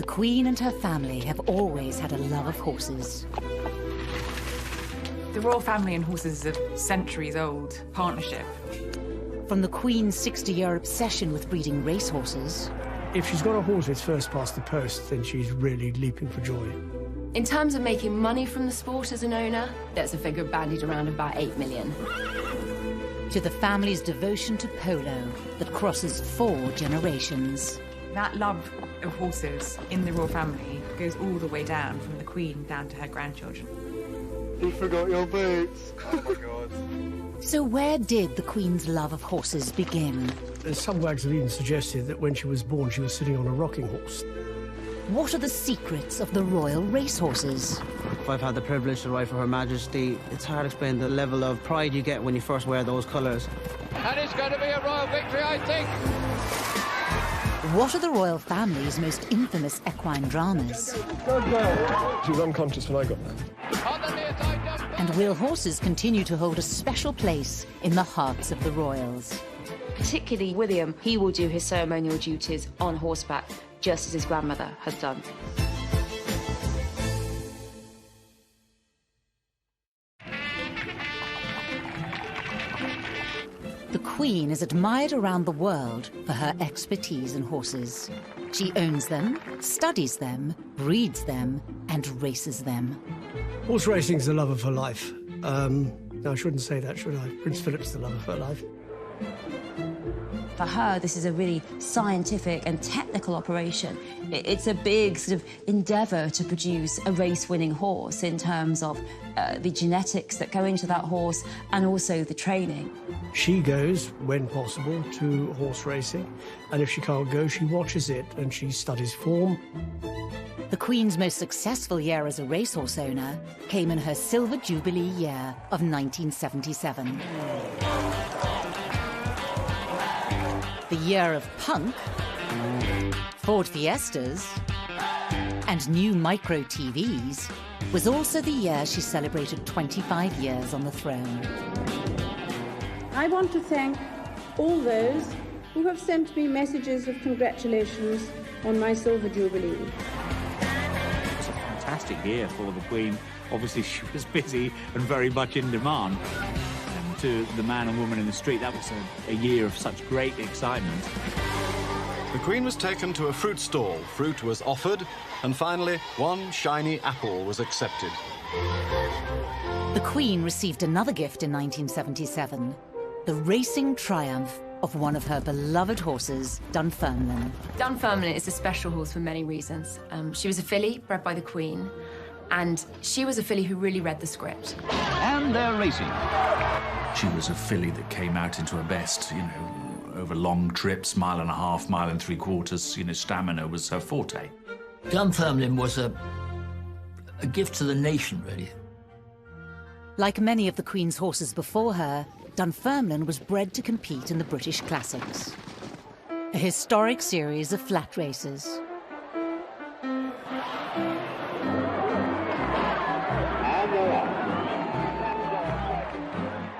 Queen and her family have always had a love of horses. The royal family and horses is a centuries-old partnership. From the Queen's 60-year obsession with breeding racehorses. If she's got a horse that's first past the post, then she's really leaping for joy. In terms of making money from the sport as an owner, there's a figure bandied around about 8 million. To the family's devotion to polo that crosses 4 generations. That love of horses in the royal family goes all the way down, from the Queen down to her grandchildren. You forgot your boots. Oh my God. So where did the Queen's love of horses begin? Some wags have even suggested that when she was born, she was sitting on a rocking horse. What are the secrets of the royal racehorses? I've had the privilege to ride for Her Majesty. It's hard to explain the level of pride you get when you first wear those colours. And it's going to be a royal victory, I think. What are the royal family's most infamous equine dramas? She was unconscious when I got there. And will horses continue to hold a special place in the hearts of the royals? Particularly William, he will do his ceremonial duties on horseback, just as his grandmother had done. The Queen is admired around the world for her expertise in horses. She owns them, studies them, breeds them, and races them. Horse racing is the love of her life. No, I shouldn't say that, should I? Prince Philip's the love of her life. For her, this is a really scientific and technical operation. It's a big sort of endeavour to produce a race-winning horse in terms of the genetics that go into that horse and also the training. She goes, when possible, to horse racing, and if she can't go, she watches it and she studies form. The Queen's most successful year as a racehorse owner came in her Silver Jubilee year of 1977. The year of punk, Ford Fiestas, and new micro TVs was also the year she celebrated 25 years on the throne. I want to thank all those who have sent me messages of congratulations on my Silver Jubilee. It was a fantastic year for the Queen. Obviously, she was busy and very much in demand. To the man and woman in the street, that was a year of such great excitement. The Queen was taken to a fruit stall. Fruit was offered, and finally, one shiny apple was accepted. The Queen received another gift in 1977, the racing triumph of one of her beloved horses, Dunfermline. Dunfermline is a special horse for many reasons. She was a filly bred by the Queen, and she was a filly who really read the script. And they're racing. She was a filly that came out into her best, you know, over long trips, 1.5 miles, 1 3/4 miles, you know, stamina was her forte. Dunfermline was a gift to the nation, really. Like many of the Queen's horses before her, Dunfermline was bred to compete in the British Classics, a historic series of flat races.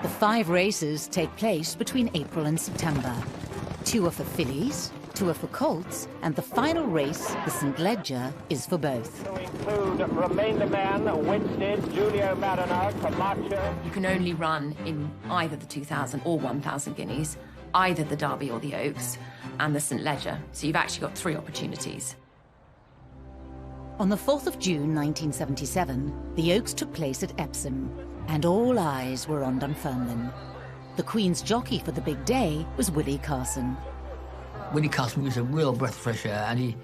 The 5 races take place between April and September. 2 are for fillies, 2 are for colts, and the final race, the St. Leger, is for both. Remainder Man, Winstead, Julio Mariner, Camacho. You can only run in either the 2,000 or 1,000 guineas, either the Derby or the Oaks, and the St. Leger. So you've actually got 3 opportunities. On the 4th of June 1977, the Oaks took place at Epsom, and all eyes were on Dunfermline. The Queen's jockey for the big day was Willie Carson. Willie Carson was a real breath of fresh air, and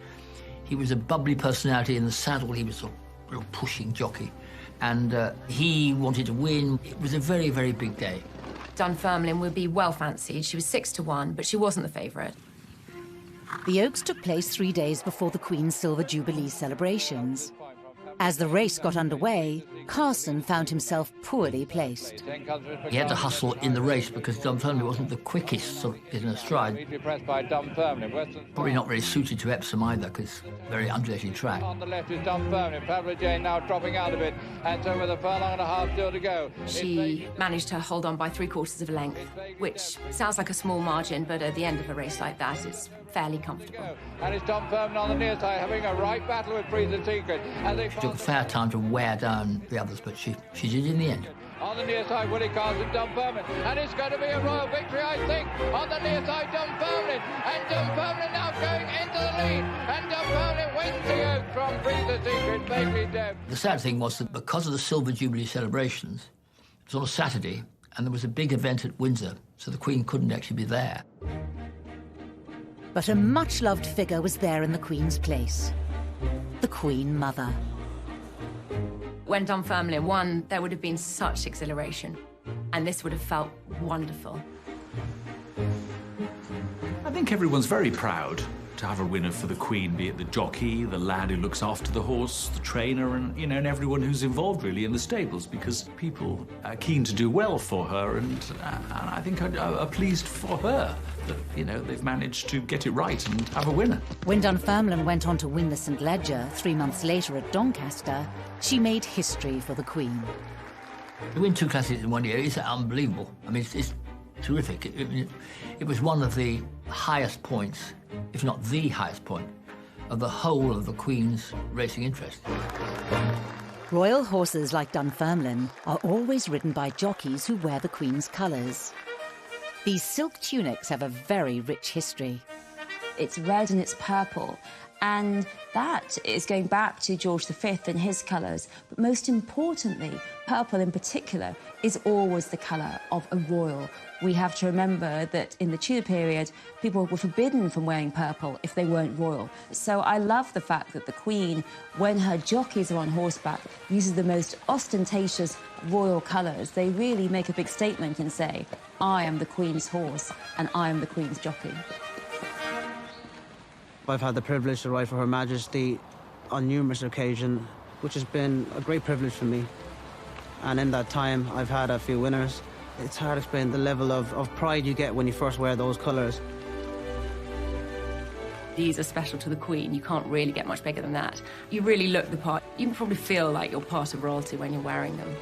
he was a bubbly personality in the saddle. He was a real pushing jockey, and he wanted to win. It was a very, very big day. Dunfermline would be well fancied. She was 6-1, but she wasn't the favourite. The Oaks took place 3 days before the Queen's Silver Jubilee celebrations. As the race got underway, Carson found himself poorly placed. He had to hustle in the race because Dunfermline wasn't the quickest sort of getting a stride. Probably not very suited to Epsom either, because very undulating track. On the left is Dunfermline. Pamela Jane now dropping out a bit, and so with a furlong and a half still to go. She managed to hold on by 3/4 of a length, which sounds like a small margin, but at the end of a race like that, it's fairly comfortable. And it's Don Furman on the near side having a right battle with Breathe the Secret. And they She took a fair time to wear down the others, but she did in the end. On the near side, Willie Carson, Don Furman. And it's going to be a royal victory, I think. On the near side, Don Furman. And Don Furman now going into the lead. And Don Furman wins the Oak from Breathe the Secret, Megxit Deb. The sad thing was that because of the Silver Jubilee celebrations, it was on a Saturday, and there was a big event at Windsor, so the Queen couldn't actually be there. But a much-loved figure was there in the Queen's place. The Queen Mother. When Dunfermline won, there would have been such exhilaration, and this would have felt wonderful. I think everyone's very proud to have a winner for the Queen, be it the jockey, the lad who looks after the horse, the trainer, and, you know, and everyone who's involved, really, in the stables, because people are keen to do well for her, and I think are pleased for her that, you know, they've managed to get it right and have a winner. When Dunfermline went on to win the St Leger 3 months later at Doncaster, she made history for the Queen. To win 2 classics in 1 year is unbelievable. I mean, it's terrific. It was one of the highest points, if not the highest point, of the whole of the Queen's racing interest. Royal horses like Dunfermline are always ridden by jockeys who wear the Queen's colours. These silk tunics have a very rich history. It's red and it's purple, and that is going back to George V and his colours. But most importantly, purple in particular is always the colour of a royal. We have to remember that in the Tudor period, people were forbidden from wearing purple if they weren't royal. So I love the fact that the Queen, when her jockeys are on horseback, uses the most ostentatious royal colours. They really make a big statement and say, I am the Queen's horse and I am the Queen's jockey. I've had the privilege to ride for Her Majesty on numerous occasions, which has been a great privilege for me. And in that time, I've had a few winners. It's hard to explain the level of pride you get when you first wear those colours. These are special to the Queen. You can't really get much bigger than that. You really look the part. You can probably feel like you're part of royalty when you're wearing them.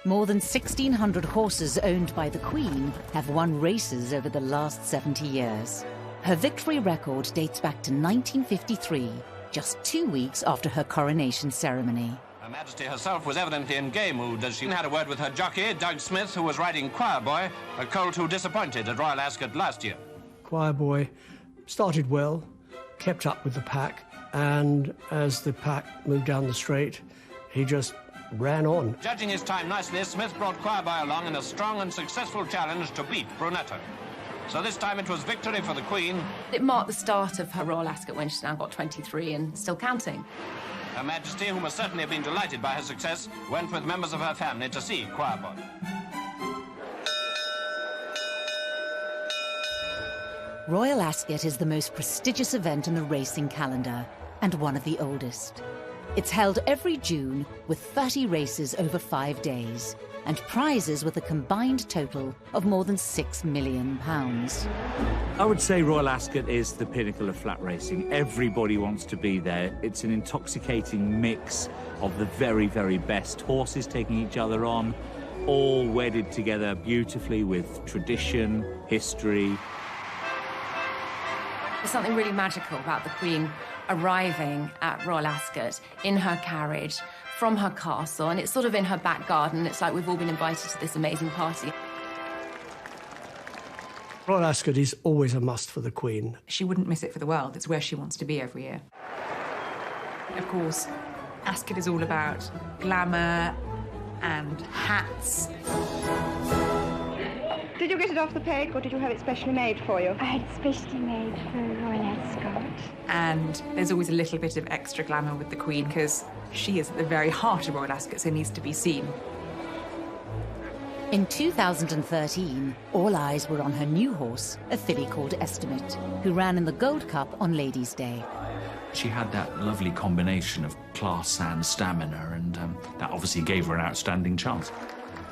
More than 1,600 horses owned by the Queen have won races over the last 70 years. Her victory record dates back to 1953, just 2 weeks after her coronation ceremony. Her Majesty herself was evidently in gay mood as she had a word with her jockey, Doug Smith, who was riding Choir Boy, a colt who disappointed at Royal Ascot last year. Choir Boy started well, kept up with the pack, and as the pack moved down the straight, he just ran on. Judging his time nicely, Smith brought Choir Boy along in a strong and successful challenge to beat Brunetto. So this time it was victory for the Queen. It marked the start of her Royal Ascot when she's now got 23 and still counting. Her Majesty, who must certainly have been delighted by her success, went with members of her family to see Choir Boy. Royal Ascot is the most prestigious event in the racing calendar and one of the oldest. It's held every June with 30 races over 5 days and prizes with a combined total of more than £6 million. I would say Royal Ascot is the pinnacle of flat racing. Everybody wants to be there. It's an intoxicating mix of the very, very best horses taking each other on, all wedded together beautifully with tradition, history. There's something really magical about the Queen arriving at Royal Ascot in her carriage from her castle, and it's sort of in her back garden. It's like we've all been invited to this amazing party. Royal Ascot is always a must for the Queen. She wouldn't miss it for the world. It's where she wants to be every year. Of course, Ascot is all about glamour and hats. Did you get it off the peg, or did you have it specially made for you? I had it specially made for Royal Ascot. And there's always a little bit of extra glamour with the Queen, because she is at the very heart of Royal Ascot, so needs to be seen. In 2013, all eyes were on her new horse, a filly called Estimate, who ran in the Gold Cup on Ladies' Day. She had that lovely combination of class and stamina, and that obviously gave her an outstanding chance.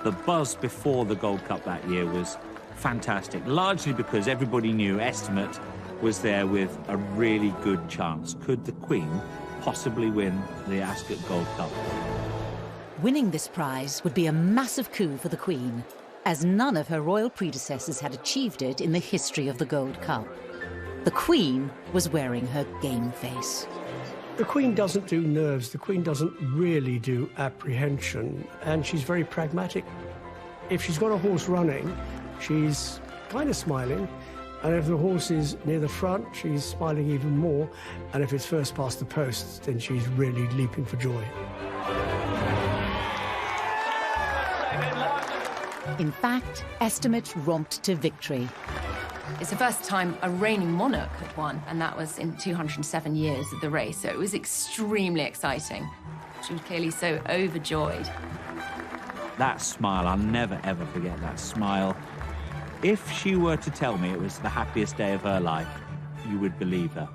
The buzz before the Gold Cup that year was fantastic, largely because everybody knew Estimate was there with a really good chance. Could the Queen possibly win the Ascot Gold Cup? Winning this prize would be a massive coup for the Queen, as none of her royal predecessors had achieved it in the history of the Gold Cup. The Queen was wearing her game face. The Queen doesn't do nerves, the Queen doesn't really do apprehension, and she's very pragmatic. If she's got a horse running, she's kind of smiling, and if the horse is near the front, she's smiling even more, and if it's first past the posts, then she's really leaping for joy. In fact, Estimate romped to victory. It's the first time a reigning monarch had won, and that was in 207 years of the race, so it was extremely exciting. She was clearly so overjoyed. That smile, I'll never, ever forget that smile. If she were to tell me it was the happiest day of her life, you would believe her.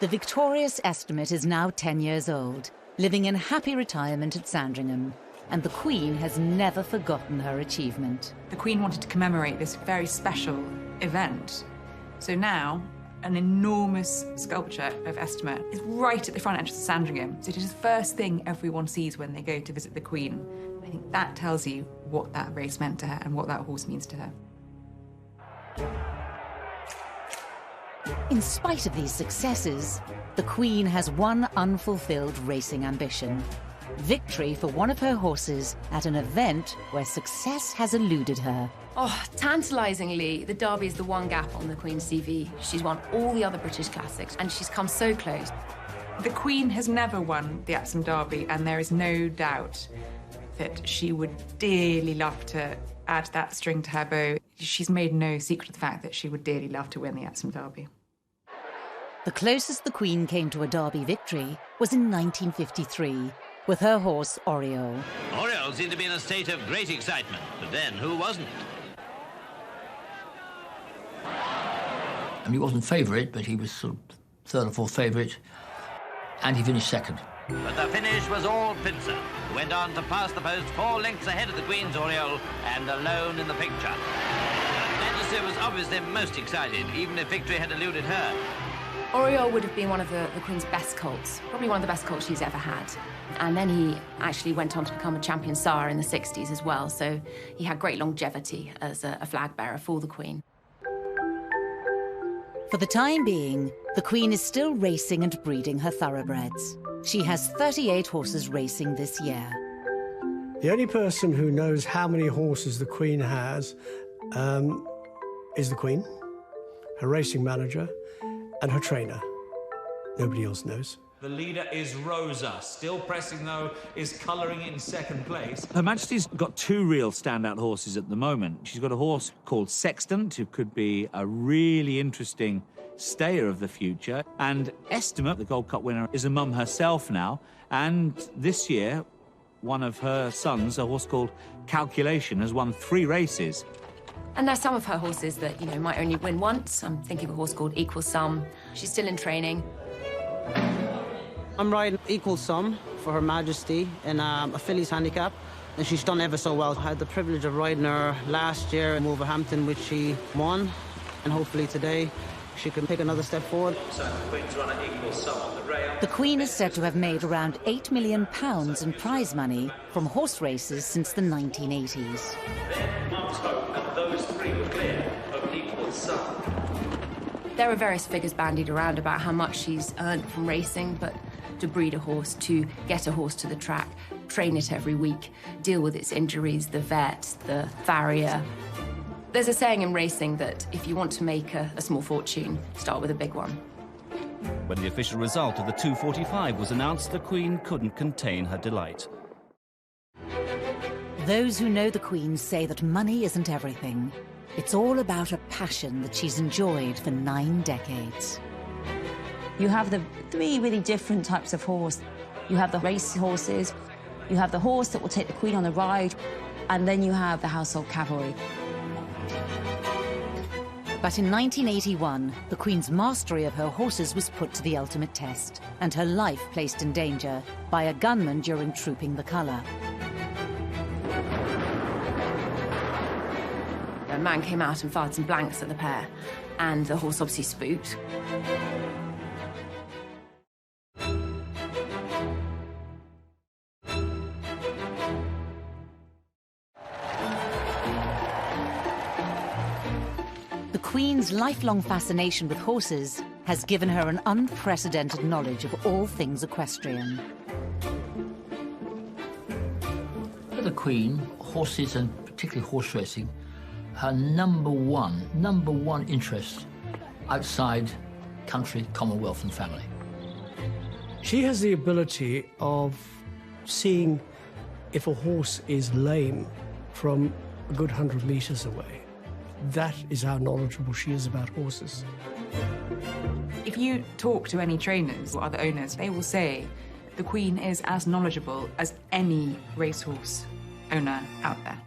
The victorious Estimate is now 10 years old, living in happy retirement at Sandringham, and the Queen has never forgotten her achievement. The Queen wanted to commemorate this very special event. So now, an enormous sculpture of Estimate is right at the front entrance of Sandringham. So it is the first thing everyone sees when they go to visit the Queen. I think that tells you what that race meant to her and what that horse means to her. In spite of these successes, the Queen has one unfulfilled racing ambition: victory for one of her horses at an event where success has eluded her. Oh, tantalisingly, the Derby is the one gap on the Queen's CV. She's won all the other British classics, and she's come so close. The Queen has never won the Epsom Derby, and there is no doubt that she would dearly love to add that string to her bow. She's made no secret of the fact that she would dearly love to win the Epsom Derby. The closest the Queen came to a Derby victory was in 1953, with her horse Oriole. Oriole seemed to be in a state of great excitement, but then who wasn't? I mean, he wasn't favourite, but he was sort of third or fourth favourite, and he finished second. But the finish was all Pincer, who went on to pass the post 4 lengths ahead of the Queen's Oriole and alone in the picture. Her Majesty was obviously most excited, even if victory had eluded her. Oriole would have been one of the Queen's best colts, probably one of the best colts she's ever had. And then he actually went on to become a champion sire in the 60s as well, so he had great longevity as a flag bearer for the Queen. For the time being, the Queen is still racing and breeding her thoroughbreds. She has 38 horses racing this year. The only person who knows how many horses the Queen has is the Queen, her racing manager, and her trainer. Nobody else knows. The leader is Rosa. Still pressing, though, is colouring in second place. Her Majesty's got 2 real standout horses at the moment. She's got a horse called Sextant, who could be a really interesting stayer of the future. And Estimate, the Gold Cup winner, is a mum herself now. And this year, one of her sons, a horse called Calculation, has won 3 races. And there's some of her horses that, you know, might only win once. I'm thinking of a horse called Equal Sum. She's still in training. I'm riding Equal Sum for Her Majesty in a fillies handicap, and she's done ever so well. I had the privilege of riding her last year in Wolverhampton, which she won, and hopefully today she can take another step forward. So the Queen's runner Equal Sum on the rail. The Queen is said to have made around £8 million in prize money from horse races since the 1980s. Then Mum's Hope, and those 3 were clear of Equal Sum. There are various figures bandied around about how much she's earned from racing, but to breed a horse, to get a horse to the track, train it every week, deal with its injuries, the vet, the farrier. There's a saying in racing that if you want to make a small fortune, start with a big one. When the official result of the 2:45 was announced, the Queen couldn't contain her delight. Those who know the Queen say that money isn't everything. It's all about a passion that she's enjoyed for 9 decades. You have the 3 really different types of horse. You have the race horses, you have the horse that will take the Queen on a ride, and then you have the household cavalry. But in 1981, the Queen's mastery of her horses was put to the ultimate test, and her life placed in danger by a gunman during trooping the colour. A man came out and fired some blanks at the pair, and the horse obviously spooked. The lifelong fascination with horses has given her an unprecedented knowledge of all things equestrian. For the Queen, horses, and particularly horse racing, her number one interest outside country, Commonwealth and family. She has the ability of seeing if a horse is lame from a good 100 metres away. That is how knowledgeable she is about horses. If you talk to any trainers or other owners, they will say the Queen is as knowledgeable as any racehorse owner out there.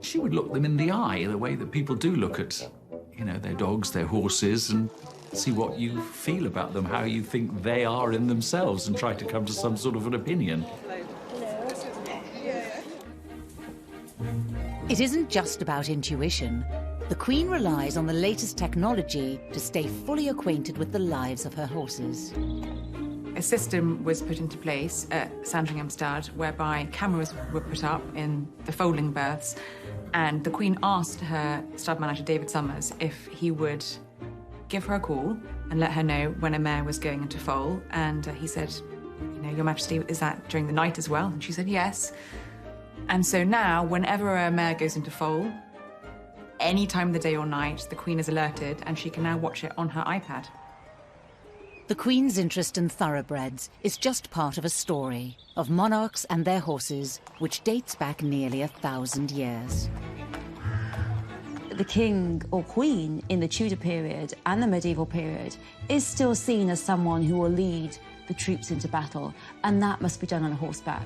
She would look them in the eye, the way that people do look at, you know, their dogs, their horses, and see what you feel about them, how you think they are in themselves, and try to come to some sort of an opinion. It isn't just about intuition. The Queen relies on the latest technology to stay fully acquainted with the lives of her horses. A system was put into place at Sandringham Stud whereby cameras were put up in the foaling berths, and the Queen asked her stud manager David Summers if he would give her a call and let her know when a mare was going into foal, and he said, you know, Your Majesty, is that during the night as well? And she said yes. And so now, whenever a mare goes into foal, any time of the day or night, the Queen is alerted and she can now watch it on her iPad. The Queen's interest in thoroughbreds is just part of a story of monarchs and their horses, which dates back nearly 1,000 years. The king or queen in the Tudor period and the medieval period is still seen as someone who will lead the troops into battle, and that must be done on horseback.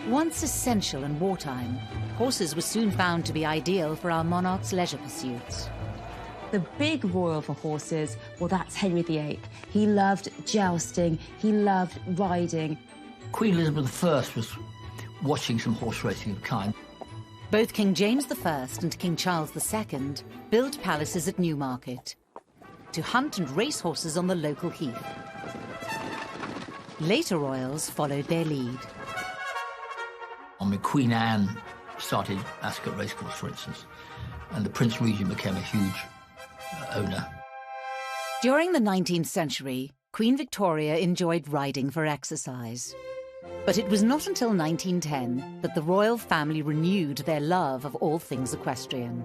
Once essential in wartime, horses were soon found to be ideal for our monarch's leisure pursuits. The big royal for horses, well, that's Henry VIII. He loved jousting, he loved riding. Queen Elizabeth I was watching some horse racing of kind. Both King James I and King Charles II built palaces at Newmarket to hunt and race horses on the local heath. Later royals followed their lead. Queen Anne started Ascot Racecourse, for instance, and the Prince Regent became a huge owner. During the 19th century, Queen Victoria enjoyed riding for exercise. But it was not until 1910 that the royal family renewed their love of all things equestrian.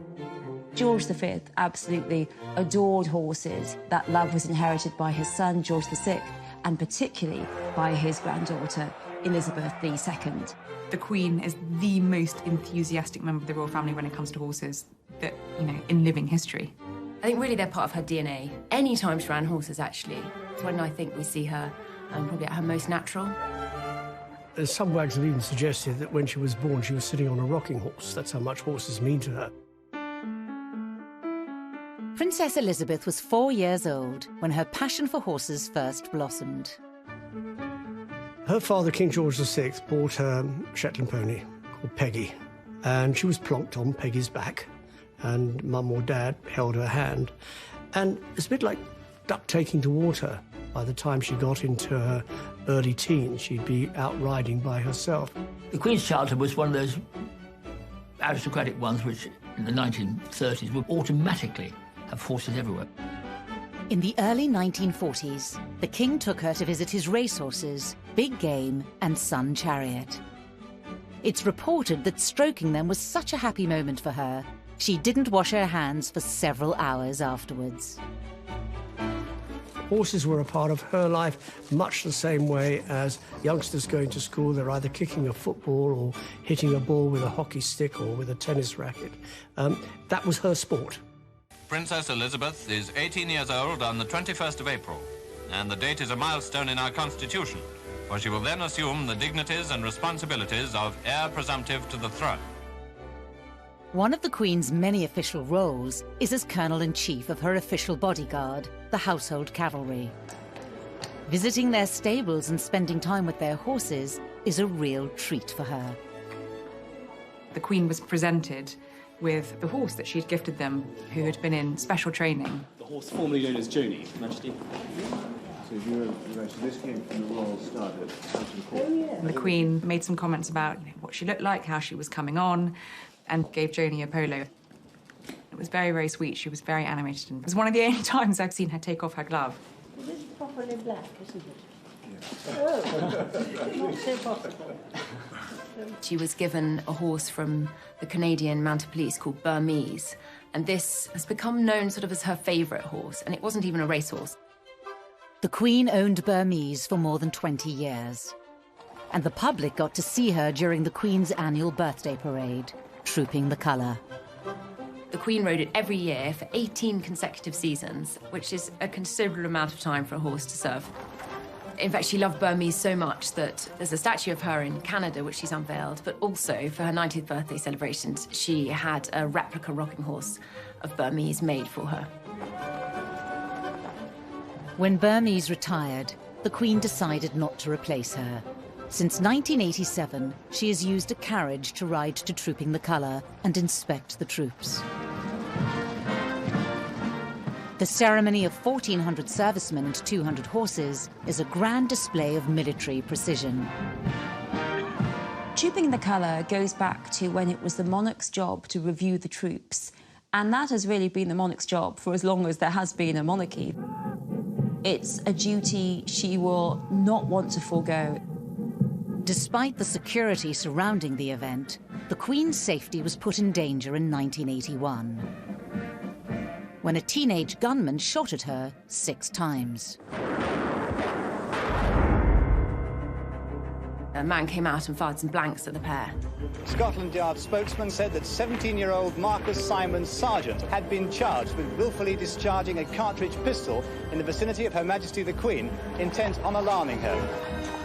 George V absolutely adored horses. That love was inherited by his son, George VI, and particularly by his granddaughter, Elizabeth II. The Queen is the most enthusiastic member of the royal family when it comes to horses that, you know, in living history. I think really they're part of her DNA. Any time she ran horses, actually. It's when I think we see her probably at her most natural. Some wags have even suggested that when she was born, she was sitting on a rocking horse. That's how much horses mean to her. Princess Elizabeth was 4 years old when her passion for horses first blossomed. Her father, King George VI, bought her a Shetland pony called Peggy, and she was plonked on Peggy's back, and Mum or Dad held her hand. And it's a bit like duck taking to water. By the time she got into her early teens, she'd be out riding by herself. The Queen's childhood was one of those aristocratic ones which, in the 1930s, would automatically have horses everywhere. In the early 1940s, the King took her to visit his racehorses, Big Game and Sun Chariot. It's reported that stroking them was such a happy moment for her, she didn't wash her hands for several hours afterwards. Horses were a part of her life much the same way as youngsters going to school. They're either kicking a football or hitting a ball with a hockey stick or with a tennis racket. That was her sport. Princess Elizabeth is 18 years old on the 21st of April, and the date is a milestone in our Constitution, for she will then assume the dignities and responsibilities of heir presumptive to the throne. One of the Queen's many official roles is as Colonel-in-Chief of her official bodyguard, the Household Cavalry. Visiting their stables and spending time with their horses is a real treat for her. The Queen was presented with the horse that she'd gifted them, who had been in special training. The horse formerly known as Joni, Majesty. So this came from the Royal Stud at Hampton Court. And the Queen made some comments about what she looked like, how she was coming on, and gave Joni a polo. was very, very sweet. She was very animated. And it was one of the only times I've seen her take off her glove. It is properly black, isn't it? Oh, not so possible. She was given a horse from the Canadian Mounted Police called Burmese, and this has become known sort of as her favourite horse, and it wasn't even a racehorse. The Queen owned Burmese for more than 20 years, and the public got to see her during the Queen's annual birthday parade, trooping the colour. The Queen rode it every year for 18 consecutive seasons, which is a considerable amount of time for a horse to serve. In fact, she loved Burmese so much that there's a statue of her in Canada, which she's unveiled, but also for her 90th birthday celebrations, she had a replica rocking horse of Burmese made for her. When Burmese retired, the Queen decided not to replace her. Since 1987, she has used a carriage to ride to Trooping the Colour and inspect the troops. The ceremony of 1,400 servicemen and 200 horses is a grand display of military precision. Trooping the colour goes back to when it was the monarch's job to review the troops, and that has really been the monarch's job for as long as there has been a monarchy. It's a duty she will not want to forego. Despite the security surrounding the event, the Queen's safety was put in danger in 1981, when a teenage gunman shot at her 6 times. A man came out and fired some blanks at the pair. Scotland Yard spokesman said that 17-year-old Marcus Simon Sargent had been charged with willfully discharging a cartridge pistol in the vicinity of Her Majesty the Queen, intent on alarming her.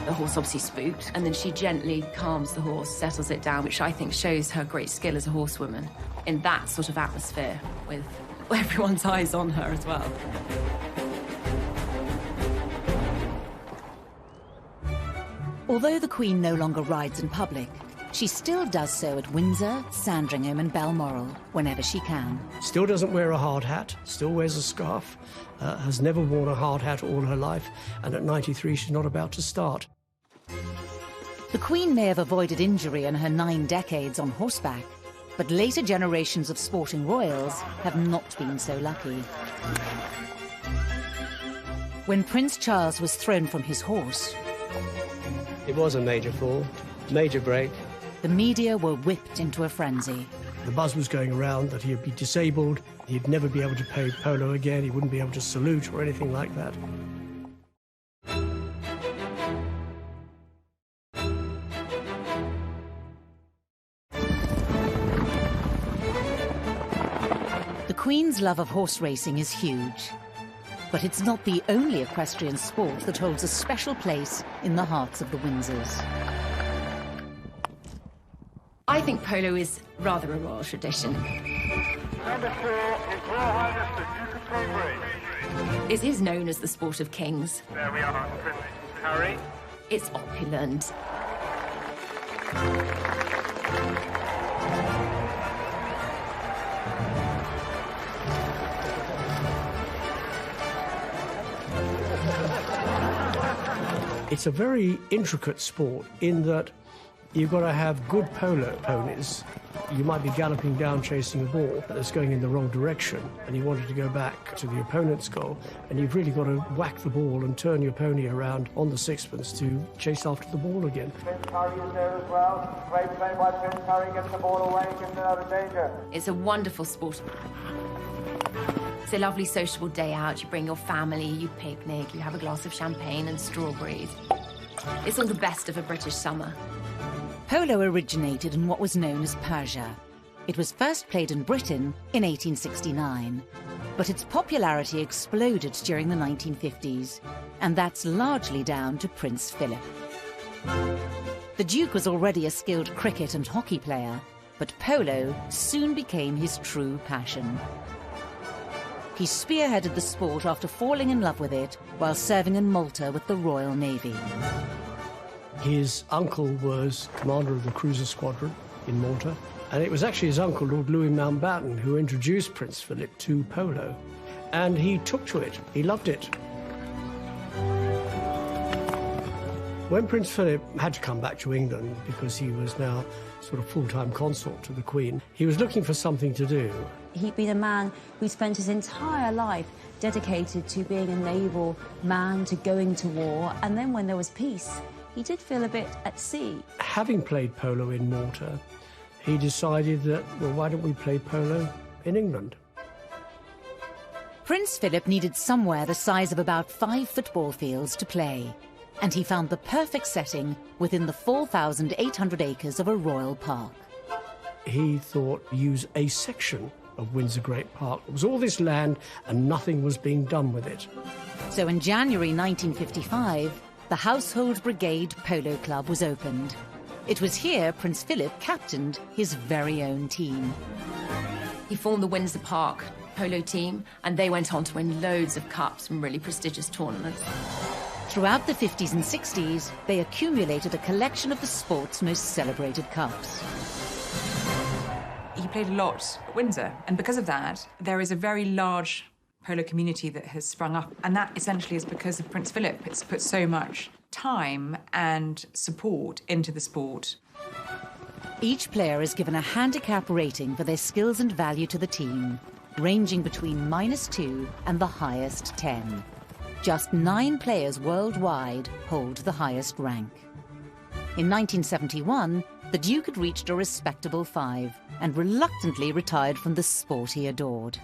The horse obviously spooked, and then she gently calms the horse, settles it down, which I think shows her great skill as a horsewoman in that sort of atmosphere with everyone's eyes on her as well. Although the Queen no longer rides in public, she still does so at Windsor, Sandringham and Balmoral whenever she can. Still doesn't wear a hard hat, still wears a scarf, has never worn a hard hat all her life, and at 93 she's not about to start. The Queen may have avoided injury in her 9 decades on horseback, but later generations of sporting royals have not been so lucky. When Prince Charles was thrown from his horse, it was a major fall, major break. The media were whipped into a frenzy. The buzz was going around that he'd be disabled, he'd never be able to play polo again, he wouldn't be able to salute or anything like that. The Queen's love of horse racing is huge, but it's not the only equestrian sport that holds a special place in the hearts of the Windsors. I think polo is rather a royal tradition. Number 4 is Royal Highness the Duke of Cambridge. It is known as the sport of kings. There we are, Prince Harry. It's opulent. It's a very intricate sport in that you've got to have good polo ponies. You might be galloping down chasing a ball that's going in the wrong direction and you wanted to go back to the opponent's goal, and you've really got to whack the ball and turn your pony around on the sixpence to chase after the ball again. Prince Harry is there as well. Great play by Prince Harry, gets the ball away, gets it out of danger. It's a wonderful sport. It's a lovely sociable day out. You bring your family, you picnic, you have a glass of champagne and strawberries. It's all the best of a British summer. Polo originated in what was known as Persia. It was first played in Britain in 1869, but its popularity exploded during the 1950s, and that's largely down to Prince Philip. The Duke was already a skilled cricket and hockey player, but polo soon became his true passion. He spearheaded the sport after falling in love with it while serving in Malta with the Royal Navy. His uncle was commander of the cruiser squadron in Malta, and it was actually his uncle, Lord Louis Mountbatten, who introduced Prince Philip to polo, and he took to it. He loved it. When Prince Philip had to come back to England because he was now sort of full-time consort to the Queen, he was looking for something to do. He'd been a man who spent his entire life dedicated to being a naval man, to going to war, and then when there was peace, he did feel a bit at sea. Having played polo in Malta, he decided that, well, why don't we play polo in England? Prince Philip needed somewhere the size of about 5 football fields to play, and he found the perfect setting within the 4,800 acres of a royal park. He thought, use a section of Windsor Great Park. It was all this land and nothing was being done with it. So in January 1955, the Household Brigade Polo Club was opened. It was here Prince Philip captained his very own team. He formed the Windsor Park polo team, and they went on to win loads of cups from really prestigious tournaments. Throughout the 50s and 60s, they accumulated a collection of the sport's most celebrated cups. He played a lot at Windsor, and because of that, there is a very large polo community that has sprung up, and that essentially is because of Prince Philip. It's put so much time and support into the sport. Each player is given a handicap rating for their skills and value to the team, ranging between -2 and the highest 10. Just 9 players worldwide hold the highest rank. In 1971, the Duke had reached a respectable 5 and reluctantly retired from the sport he adored.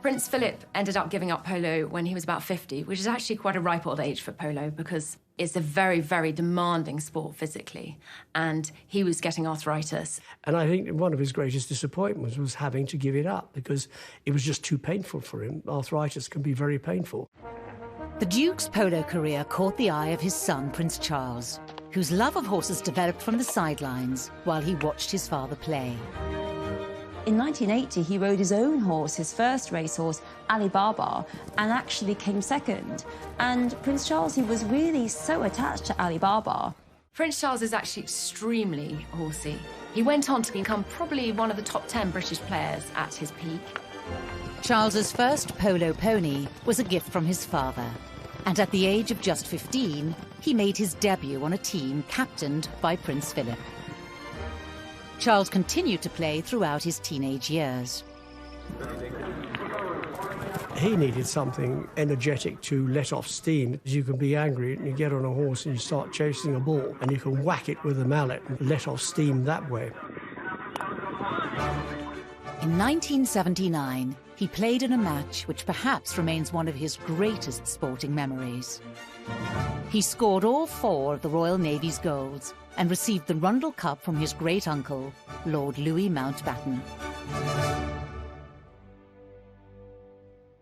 Prince Philip ended up giving up polo when he was about 50, which is actually quite a ripe old age for polo because it's a very, very demanding sport physically, and he was getting arthritis. And I think one of his greatest disappointments was having to give it up because it was just too painful for him. Arthritis can be very painful. The Duke's polo career caught the eye of his son, Prince Charles, whose love of horses developed from the sidelines while he watched his father play. In 1980, he rode his own horse, his first racehorse, Ali Baba, and actually came second. And Prince Charles, he was really so attached to Ali Baba. Prince Charles is actually extremely horsey. He went on to become probably one of the top 10 British players at his peak. Charles's first polo pony was a gift from his father, and at the age of just 15, he made his debut on a team captained by Prince Philip. Charles continued to play throughout his teenage years. He needed something energetic to let off steam. You can be angry and you get on a horse and you start chasing a ball and you can whack it with a mallet and let off steam that way. In 1979, he played in a match which perhaps remains one of his greatest sporting memories. He scored all 4 of the Royal Navy's goals and received the Rundle Cup from his great-uncle, Lord Louis Mountbatten.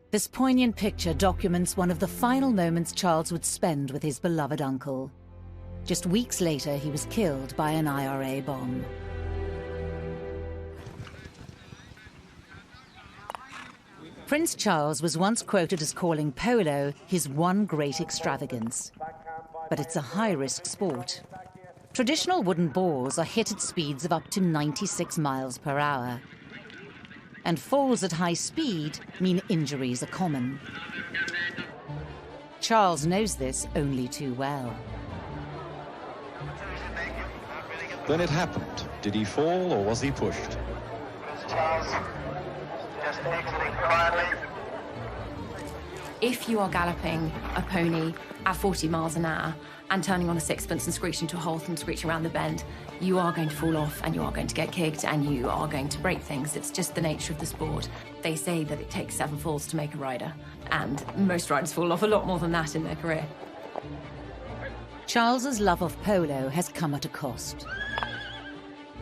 This poignant picture documents one of the final moments Charles would spend with his beloved uncle. Just weeks later, he was killed by an IRA bomb. Prince Charles was once quoted as calling polo his one great extravagance. But it's a high-risk sport. Traditional wooden balls are hit at speeds of up to 96 miles per hour. And falls at high speed mean injuries are common. Charles knows this only too well. Then it happened. Did he fall or was he pushed? Charles, just exiting quietly. If you are galloping a pony at 40 miles an hour and turning on a sixpence and screeching to a halt and screeching around the bend, you are going to fall off and you are going to get kicked and you are going to break things. It's just the nature of the sport. They say that it takes 7 falls to make a rider, and most riders fall off a lot more than that in their career. Charles's love of polo has come at a cost.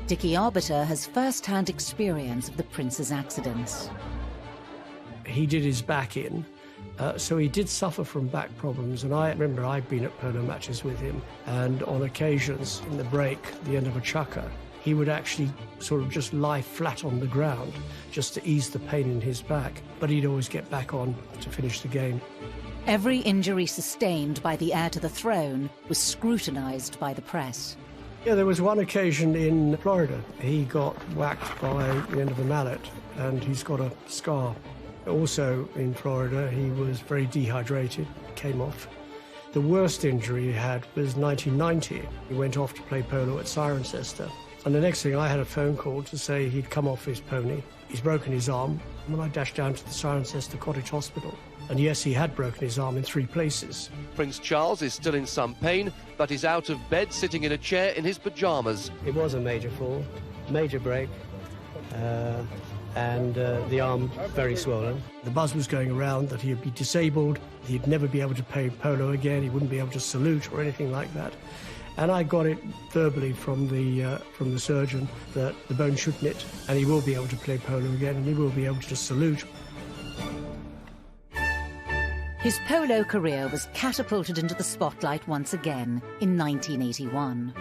Dickie Arbiter has first-hand experience of the Prince's accidents. He did his back in, so he did suffer from back problems. And I remember I'd been at polo matches with him, and on occasions, in the break, the end of a chukker, he would actually sort of just lie flat on the ground just to ease the pain in his back. But he'd always get back on to finish the game. Every injury sustained by the heir to the throne was scrutinized by the press. Yeah, there was one occasion in Florida. He got whacked by the end of a mallet, and he's got a scar. Also in Florida, he was very dehydrated, came off The worst injury he had was 1990. He went off to play polo at Cirencester. And the next thing, I had a phone call to say he'd come off his pony. He's broken his arm. And I dashed down to the Cirencester Cottage Hospital. And yes, he had broken his arm in 3 places. Prince Charles is still in some pain, but is out of bed, sitting in a chair in his pyjamas. It was a major fall, major break, and the arm very swollen. The buzz was going around that he'd be disabled, he'd never be able to play polo again, he wouldn't be able to salute or anything like that. And I got it verbally from the surgeon that the bone should knit, and he will be able to play polo again, and he will be able to salute. His polo career was catapulted into the spotlight once again in 1981.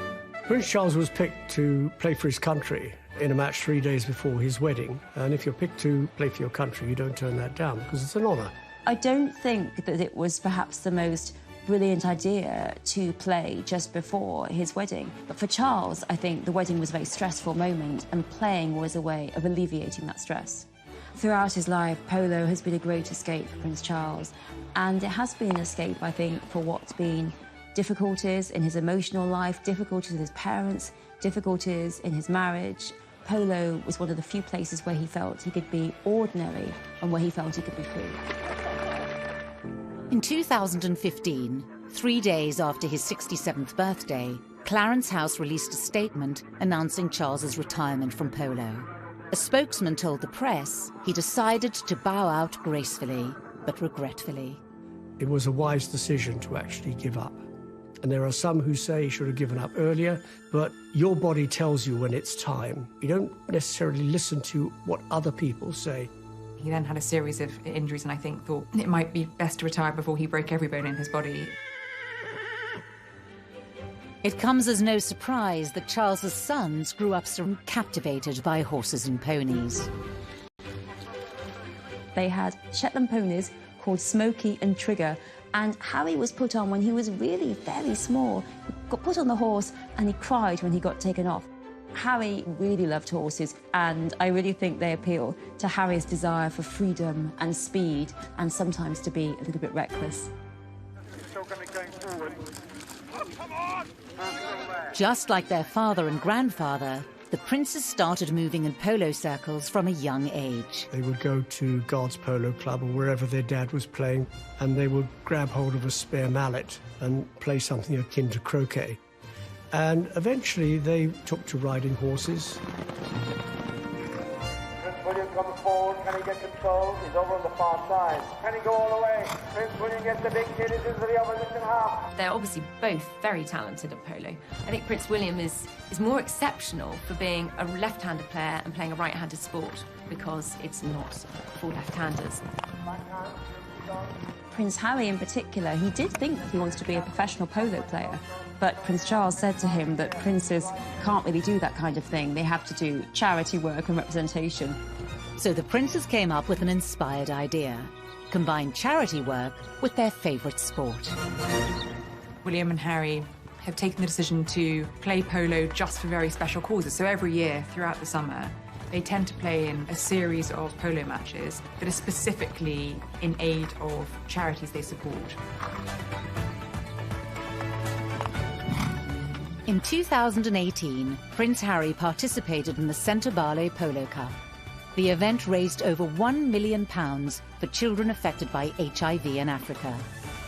Prince Charles was picked to play for his country in a match 3 days before his wedding. And if you're picked to play for your country, you don't turn that down, because it's an honour. I don't think that it was perhaps the most brilliant idea to play just before his wedding. But for Charles, I think the wedding was a very stressful moment, and playing was a way of alleviating that stress. Throughout his life, polo has been a great escape for Prince Charles, and it has been an escape, I think, for what's been difficulties in his emotional life, difficulties with his parents, difficulties in his marriage. Polo was one of the few places where he felt he could be ordinary and where he felt he could be free. In 2015, 3 days after his 67th birthday, Clarence House released a statement announcing Charles's retirement from polo. A spokesman told the press he decided to bow out gracefully, but regretfully. It was a wise decision to actually give up. And there are some who say he should have given up earlier, but your body tells you when it's time. You don't necessarily listen to what other people say. He then had a series of injuries, and I think thought it might be best to retire before he broke every bone in his body. It comes as no surprise that Charles's sons grew up so captivated by horses and ponies. They had Shetland ponies called Smokey and Trigger, and Harry was put on when he was really very small. He got put on the horse and he cried when he got taken off. Harry really loved horses, and I really think they appeal to Harry's desire for freedom and speed, and sometimes to be a little bit reckless. Just like their father and grandfather, the princes started moving in polo circles from a young age. They would go to Guards Polo Club or wherever their dad was playing, and they would grab hold of a spare mallet and play something akin to croquet. And eventually they took to riding horses. Prince William comes forward. Can he get control? He's over on the far side. Can he go all the way? Prince William gets the big kid into the opposition half. They're obviously both very talented at polo. I think Prince William is more exceptional for being a left-handed player and playing a right-handed sport, because it's not for left-handers. Prince Harry in particular, he did think that he wanted to be a professional polo player, but Prince Charles said to him that princes can't really do that kind of thing. They have to do charity work and representation. So the princes came up with an inspired idea: combine charity work with their favourite sport. William and Harry have taken the decision to play polo just for very special causes. So every year throughout the summer, they tend to play in a series of polo matches that are specifically in aid of charities they support. In 2018, Prince Harry participated in the Centre Barlow Polo Cup. The event raised over £1 million for children affected by HIV in Africa.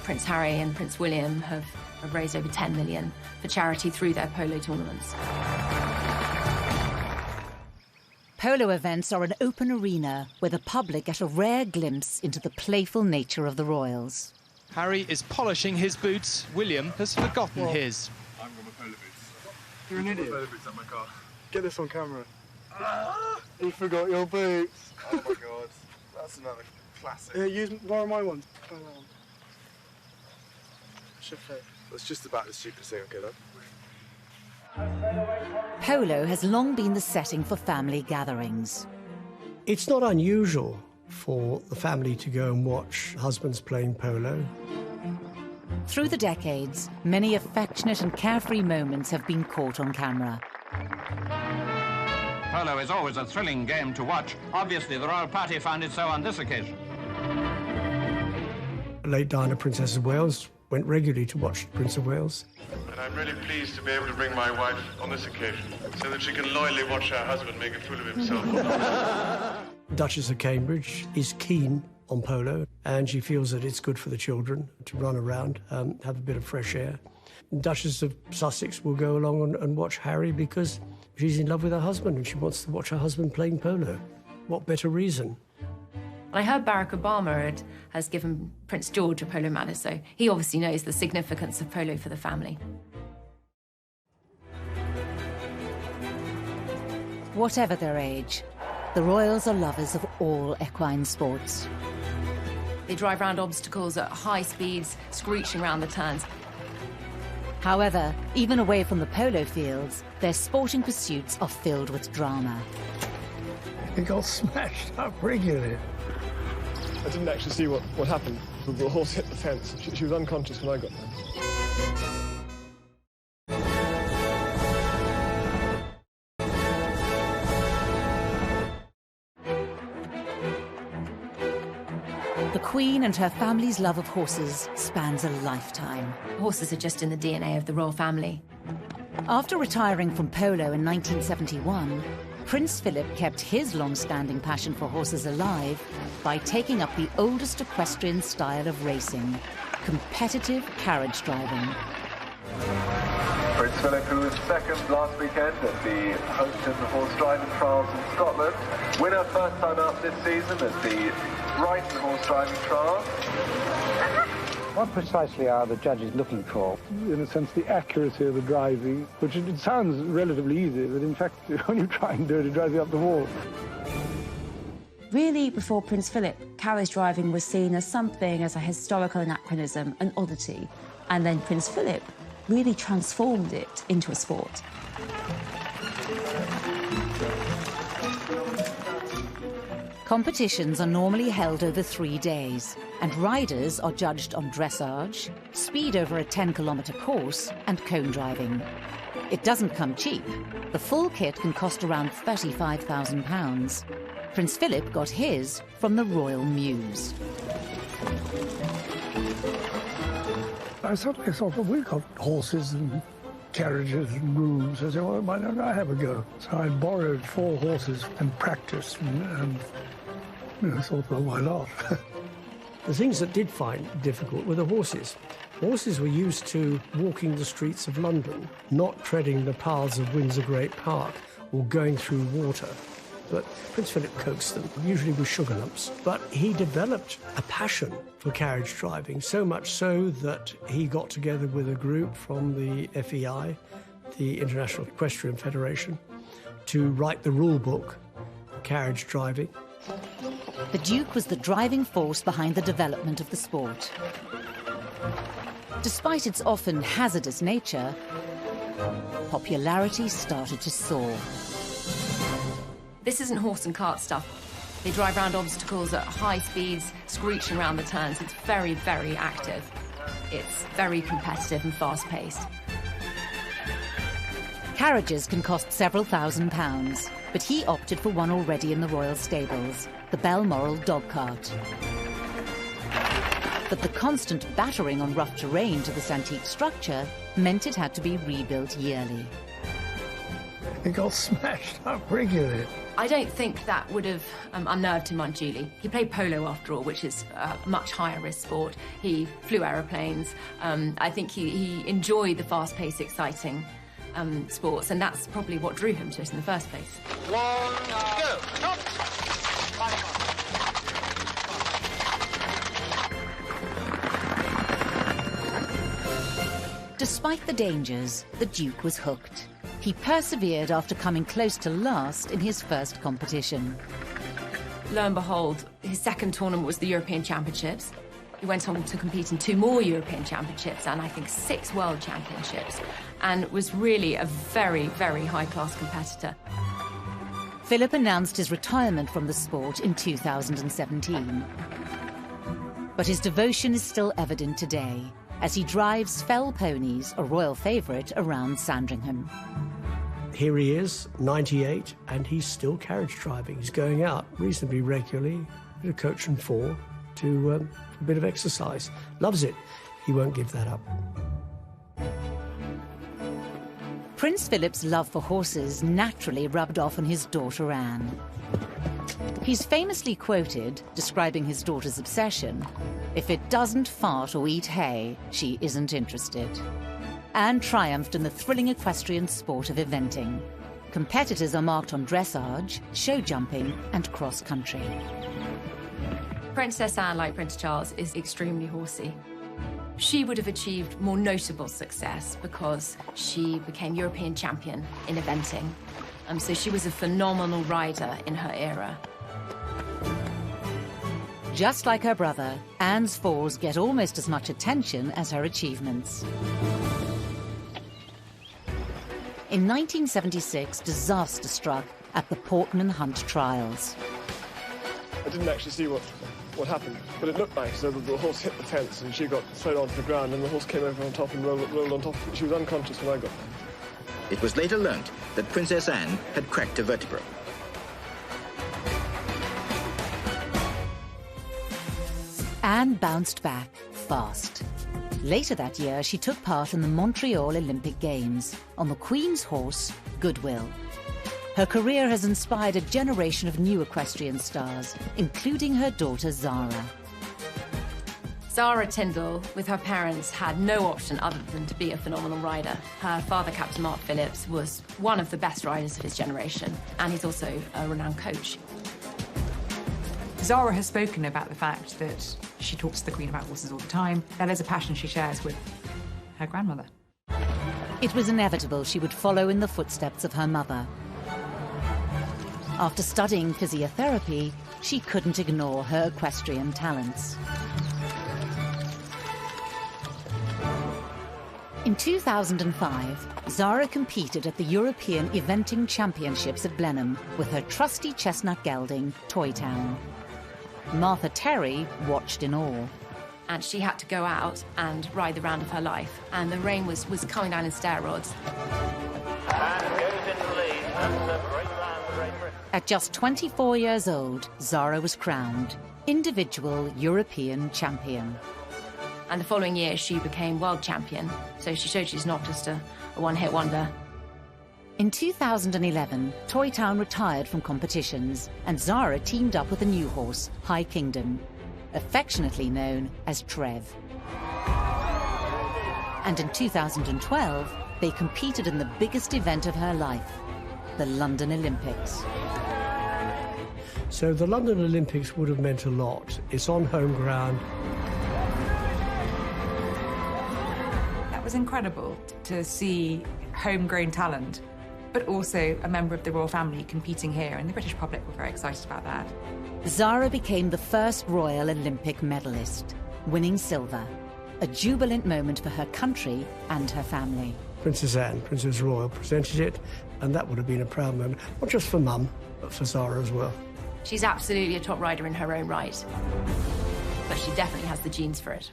Prince Harry and Prince William have raised over 10 million for charity through their polo tournaments. Polo events are an open arena where the public get a rare glimpse into the playful nature of the royals. Harry is polishing his boots. William has forgotten his. I'm got my polo boots. You're an idiot. Polo boots at my car. Get this on camera. You forgot your boots. Oh my god, that's another classic. Borrow my ones. Should fit. That's just about the stupidest thing I could have. Polo has long been the setting for family gatherings. It's not unusual for the family to go and watch husbands playing polo. Through the decades, many affectionate and carefree moments have been caught on camera. Polo is always a thrilling game to watch. Obviously, the royal party found it so on this occasion. Late Diana, Princess of Wales, went regularly to watch Prince of Wales. And I'm really pleased to be able to bring my wife on this occasion so that she can loyally watch her husband make a fool of himself. Duchess of Cambridge is keen on polo, and she feels that it's good for the children to run around, have a bit of fresh air. Duchess of Sussex will go along and watch Harry because she's in love with her husband and she wants to watch her husband playing polo. What better reason? I heard Barack Obama has given Prince George a polo medal, so he obviously knows the significance of polo for the family. Whatever their age, the royals are lovers of all equine sports. They drive around obstacles at high speeds, screeching around the turns. However, even away from the polo fields, their sporting pursuits are filled with drama. They got smashed up regularly. I didn't actually see what happened. The horse hit the fence. She was unconscious when I got there. The Queen and her family's love of horses spans a lifetime. Horses are just in the DNA of the royal family. After retiring from polo in 1971, Prince Philip kept his long-standing passion for horses alive by taking up the oldest equestrian style of racing, competitive carriage driving. Prince Philip, who was second last weekend at the Hopton Horse Driving Trials in Scotland, winner first time out this season at the Brighton Horse Driving Trials. What precisely are the judges looking for? In a sense, the accuracy of the driving, which it sounds relatively easy, but in fact, when you try and do it, it drives you up the wall. Really, before Prince Philip, carriage driving was seen as something as a historical anachronism, an oddity. And then Prince Philip really transformed it into a sport. Competitions are normally held over 3 days, and riders are judged on dressage, speed over a 10-kilometre course, and cone driving. It doesn't come cheap. The full kit can cost around £35,000. Prince Philip got his from the Royal Mews. I suddenly thought, well, we've got horses and carriages and grooms. I said, well, why don't I have a go? So I borrowed 4 horses and practiced and I thought, well, why not? The things that did find difficult were the horses. Horses were used to walking the streets of London, not treading the paths of Windsor Great Park or going through water. But Prince Philip coaxed them, usually with sugar lumps. But he developed a passion for carriage driving, so much so that he got together with a group from the FEI, the International Equestrian Federation, to write the rule book for carriage driving. The Duke was the driving force behind the development of the sport. Despite its often hazardous nature, popularity started to soar. This isn't horse and cart stuff. They drive around obstacles at high speeds, screeching around the turns. It's very, very active. It's very competitive and fast-paced. Carriages can cost several £1,000s, but he opted for one already in the royal stables, the Balmoral dog cart. But the constant battering on rough terrain to this antique structure meant it had to be rebuilt yearly. It got smashed up regularly. I don't think that would have unnerved him unduly. He played polo, after all, which is a much higher risk sport. He flew aeroplanes. I think he enjoyed the fast-paced, exciting sports, and that's probably what drew him to it in the first place. 1, go! Stop! Despite the dangers, the Duke was hooked. He persevered after coming close to last in his first competition. Lo and behold, his second tournament was the European Championships. He went on to compete in 2 more European Championships and I think 6 World Championships, and was really a very, very high-class competitor. Philip announced his retirement from the sport in 2017. But his devotion is still evident today, as he drives Fell ponies, a royal favourite, around Sandringham. Here he is, 98, and he's still carriage driving. He's going out reasonably regularly, with a coach and 4, to a bit of exercise. Loves it. he won't give that up. Prince Philip's love for horses naturally rubbed off on his daughter Anne. He's famously quoted, describing his daughter's obsession, "If it doesn't fart or eat hay, she isn't interested." Anne triumphed in the thrilling equestrian sport of eventing. Competitors are marked on dressage, show jumping, and cross-country. Princess Anne, like Prince Charles, is extremely horsey. She would have achieved more notable success because she became European champion in eventing. So she was a phenomenal rider in her era. Just like her brother, Anne's falls get almost as much attention as her achievements. In 1976, disaster struck at the Portman Hunt trials. I didn't actually see what happened, but it looked like so that the horse hit the fence and she got thrown onto the ground and the horse came over on top and rolled on top. She was unconscious when I got there. It was later learnt that Princess Anne had cracked a vertebra. Anne bounced back fast. Later that year, she took part in the Montreal Olympic Games on the Queen's horse, Goodwill. Her career has inspired a generation of new equestrian stars, including her daughter Zara. Zara Tyndall, with her parents, had no option other than to be a phenomenal rider. Her father, Captain Mark Phillips, was one of the best riders of his generation, and he's also a renowned coach. Zara has spoken about the fact that she talks to the Queen about horses all the time. That is a passion she shares with her grandmother. It was inevitable she would follow in the footsteps of her mother. After studying physiotherapy, she couldn't ignore her equestrian talents. In 2005, Zara competed at the European Eventing Championships at Blenheim with her trusty chestnut gelding, Toy Town. Martha Terry watched in awe. And she had to go out and ride the round of her life, and the rain was coming down in stair rods. At just 24 years old, Zara was crowned individual European champion. And the following year, she became world champion, so she showed she's not just a one-hit wonder. In 2011, Toy Town retired from competitions, and Zara teamed up with a new horse, High Kingdom, affectionately known as Trev. And in 2012, they competed in the biggest event of her life, the London Olympics. So the London Olympics would have meant a lot. It's on home ground. That was incredible to see homegrown talent, but also a member of the royal family competing here, and the British public were very excited about that. Zara became the first Royal Olympic medalist, winning silver, a jubilant moment for her country and her family. Princess Anne, Princess Royal, presented it, and that would have been a proud moment, not just for Mum, but for Zara as well. She's absolutely a top rider in her own right, but she definitely has the genes for it.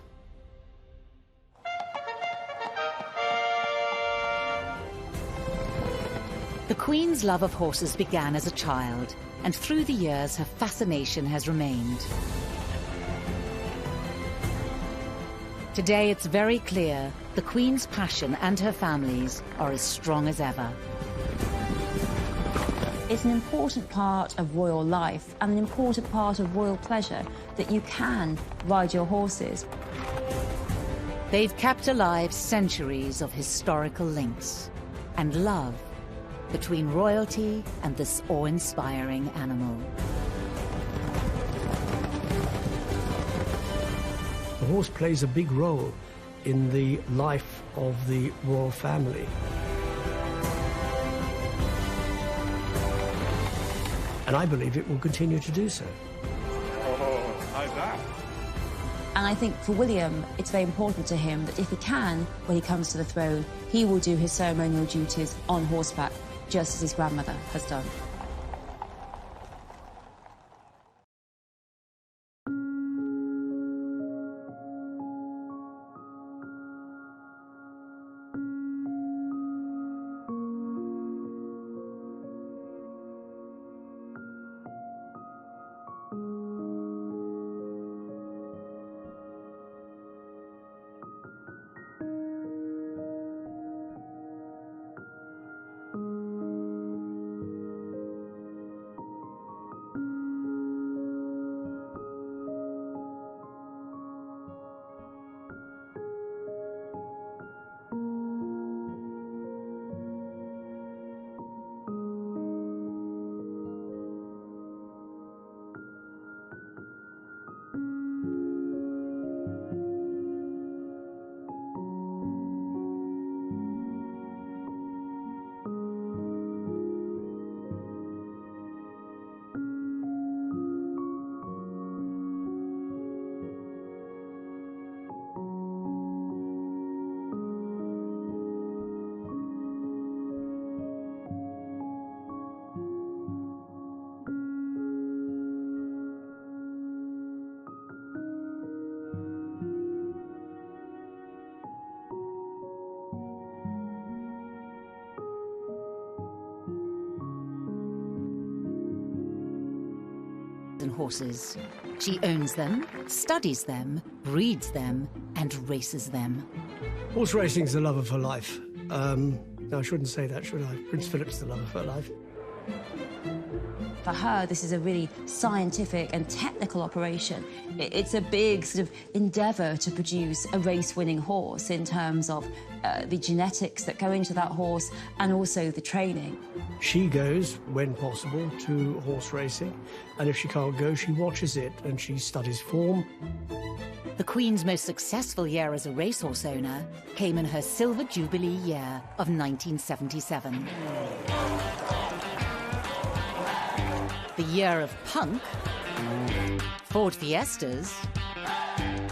The Queen's love of horses began as a child, and through the years her fascination has remained. Today it's very clear the Queen's passion and her family's are as strong as ever. It's an important part of royal life and an important part of royal pleasure that you can ride your horses. They've kept alive centuries of historical links and love between royalty and this awe-inspiring animal. The horse plays a big role in the life of the royal family. And I believe it will continue to do so. Oh, how's that? And I think for William, it's very important to him that if he can, when he comes to the throne, he will do his ceremonial duties on horseback, just as his grandmother has done. horses. She owns them, studies them, breeds them, and races them. Horse racing's the love of her life. No, I shouldn't say that, should I? Prince Philip's the love of her life. For her, this is a really scientific and technical operation. It's a big sort of endeavour to produce a race-winning horse in terms of the genetics that go into that horse and also the training. She goes, when possible, to horse racing, and if she can't go, she watches it and she studies form. The Queen's most successful year as a racehorse owner came in her Silver Jubilee year of 1977. The year of Punk, Ford Fiestas,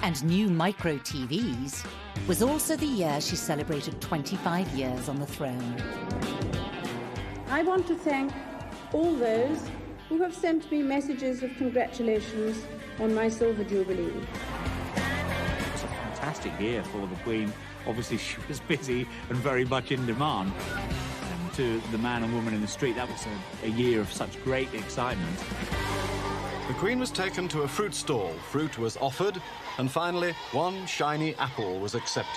and new micro TVs was also the year she celebrated 25 years on the throne. I want to thank all those who have sent me messages of congratulations on my Silver Jubilee. It's a fantastic year for the Queen. Obviously, she was busy and very much in demand. To the man and woman in the street, that was a year of such great excitement. The Queen was taken to a fruit stall. Fruit was offered, and finally, one shiny apple was accepted.